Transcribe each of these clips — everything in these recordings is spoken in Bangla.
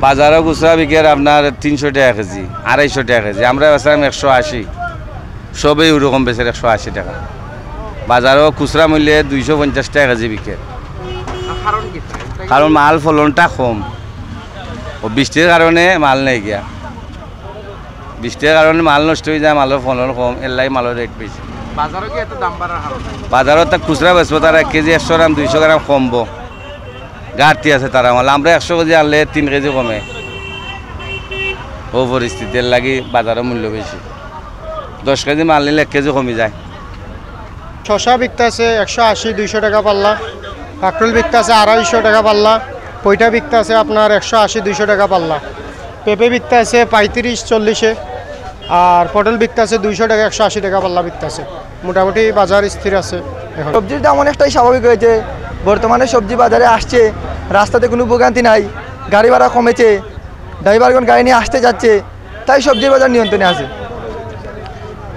বাজারও খুচরা বিকের আপনার 300 টাকা কেজি, 250 টাকা কেজি, আমরা বেচালাম 180, সবই ওরকম বেচে 180 টাকা। বাজারও খুচরা মূল্যে 250 টাকা কেজি বিকে, কারণ মাল ফলনটা কম, ও বৃষ্টির কারণে মাল নেই গিয়া, বৃষ্টির কারণে মাল নষ্ট হয়ে যায়, মালের ফলন কম, এর লাই মালের রেট বেশি। বাজারও তা খুচরা বেচবো তারা 1 কেজি 100 গ্রাম 200 গ্রাম কমবো, ঘাটতি আছে তারা মাল, আমরা 100 কেজি আনলে 3 কেজি কমে, ও পরিস্থিতির লাগি বাজারের মূল্য বেশি। 10 কেজি মাল নিলে 1 কেজি কমে যায়। শশা বিকতে আছে 180-200 টাকা পাল্লা, কাঁকরোল বিকতে আছে 250 টাকা পাল্লা, পইটা বিকতে আছে আপনার 180-200 টাকা পাল্লা, পেঁপে বিকতে আছে 35-40, আর পটল বিকতে আছে 200 টাকা 180 টাকা পাল্লা বিকতে আছে। মোটামুটি বাজার স্থির আছে। এখন সবজির দাম অনেকটাই স্বাভাবিক হয়েছে, বর্তমানে সবজি বাজারে আসছে, রাস্তাতে কোনো ভোগান্তি নাই, গাড়ি ভাড়া কমেছে, ড্রাইভারগণ গাড়ি নিয়ে আসতে যাচ্ছে, তাই সবজির বাজার নিয়ন্ত্রণে আছে।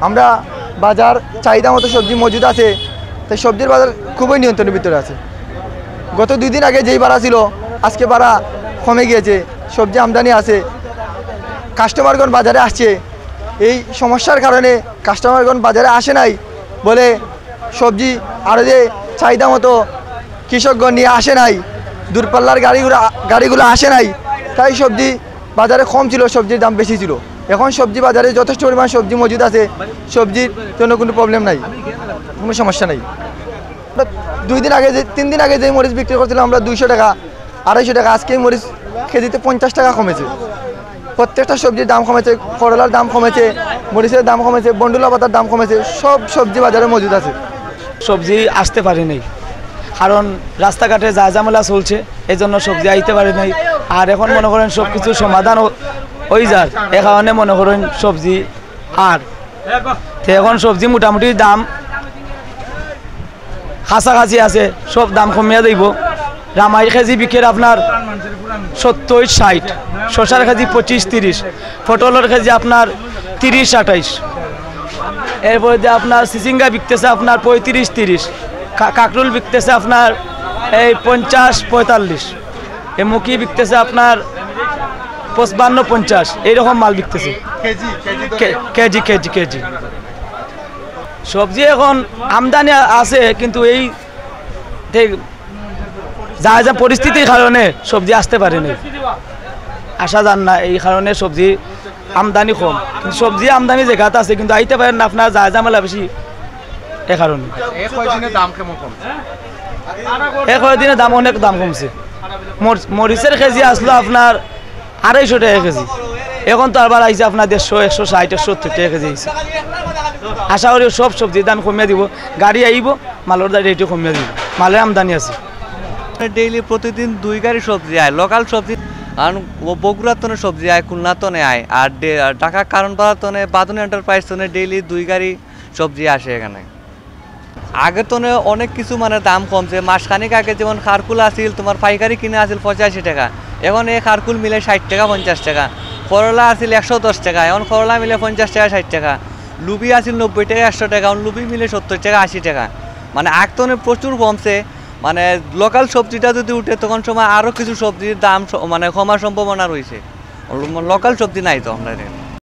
আমরা বাজার চাহিদা মতো সবজি মজুদ আছে, তাই সবজির বাজার খুবই নিয়ন্ত্রণের ভিতরে আছে। গত 2 দিন আগে যেই ভাড়া ছিল আজকে ভাড়া কমে গিয়েছে, সবজি আমদানি আছে, কাস্টমারগণ বাজারে আসছে। এই সমস্যার কারণে কাস্টমারগণ বাজারে আসে নাই বলে সবজি আরও যে চাহিদা মতো কৃষকগণ নিয়ে আসে নাই, দূরপাল্লার গাড়িগুলো আসে নাই, তাই সবজি বাজারে কম ছিল, সবজির দাম বেশি ছিল। এখন সবজি বাজারে যথেষ্ট পরিমাণ সবজি মজুদ আছে, সবজির জন্য কোনো প্রবলেম নাই, কোনো সমস্যা নাই। 2 দিন আগে 3 দিন আগে যে মরিচ বিক্রি করছিলাম আমরা 200 টাকা 250 টাকা, আজকে মরিচ কেজিতে 50 টাকা কমেছে। প্রত্যেকটা সবজির দাম কমেছে, করলার দাম কমেছে, মরিচের দাম কমেছে, বন্ডুলা পাতার দাম কমেছে, সব সবজি বাজারে মজুদ আছে। সবজি আসতে পারে নাই, কারণ রাস্তাঘাটে যা ঝামেলা চলছে, এই জন্য সবজি আইতে পারে নাই। আর এখন মনে করেন সব কিছু সমাধান হয়ে যায়, এ কারণে মনে করেন সবজি আর এখন সবজি মোটামুটি দাম কাছাকাছি আছে, সব দাম কমিয়ে দিব। রামাই কেজি বিকের আপনার 70-60, শশার কেজি 25-30, পটলের কেজি আপনার 30-28, এরপরে যে আপনার সিসিঙ্গা বিকতেছে আপনার 35-30, কাকরুল বিকতেছে আপনার এই 50-45, এই মুখি বিকতেছে আপনার 55-50, এইরকম মাল বিকতেছে কেজি কেজি কেজি। সবজি এখন আমদানি আছে, কিন্তু এই যা যা পরিস্থিতির কারণে সবজি আসতে পারেনি, আসা যান না, এই কারণে সবজি আমদানি কম। কিন্তু সবজি আমদানি জায়গাতে আছে, কিন্তু আইতে পারেন না, আপনার যা ঝামেলা বেশি, এ কারণে। কয়েকদিনের দাম অনেক দাম কমছে। মরিচের কেজি আসলো আপনার 250 টাকা কেজি, এখন তো আবার আইসে আপনার 150, 160, 170 টাকা কেজি আইসে। আশা করি সব সবজির দাম কমিয়ে দিব, গাড়ি আইব, মালের রেটও কমিয়ে দিব, মালের আমদানি আছে। ডেইলি প্রতিদিন 2 গাড়ি সবজি আয়, লোকাল সবজি, আর বগুড়ার তনে সবজি আয়, খুলনা তনে আয়, আর ঢাকা কারণ পাড়ার তনে বাদুন এন্টারপ্রাইজ তনে ডেইলি 2 গাড়ি সবজি আসে এখানে। আগের তনে অনেক কিছু মানে দাম কমছে, মাসখানিক আগে যেমন খারকুল আসিল তোমার পাইকারি কিনে আসিল 85 টাকা, এখন এই খারকুল মিলে 60 টাকা 50 টাকা, করলা আসিল 110 টাকা, এখন করলা মিলে 50 টাকা 60 টাকা, লুবি আসিল 90 টাকা 100 টাকা, এখন লুবি মিলে 70 টাকা 80 টাকা। মানে আগতনে প্রচুর কমছে। মানে লোকাল সবজিটা যদি উঠে তখন সময় আরও কিছু সবজির দাম মানে কমার সম্ভাবনা রয়েছে, লোকাল সবজি নাই তো আমরা।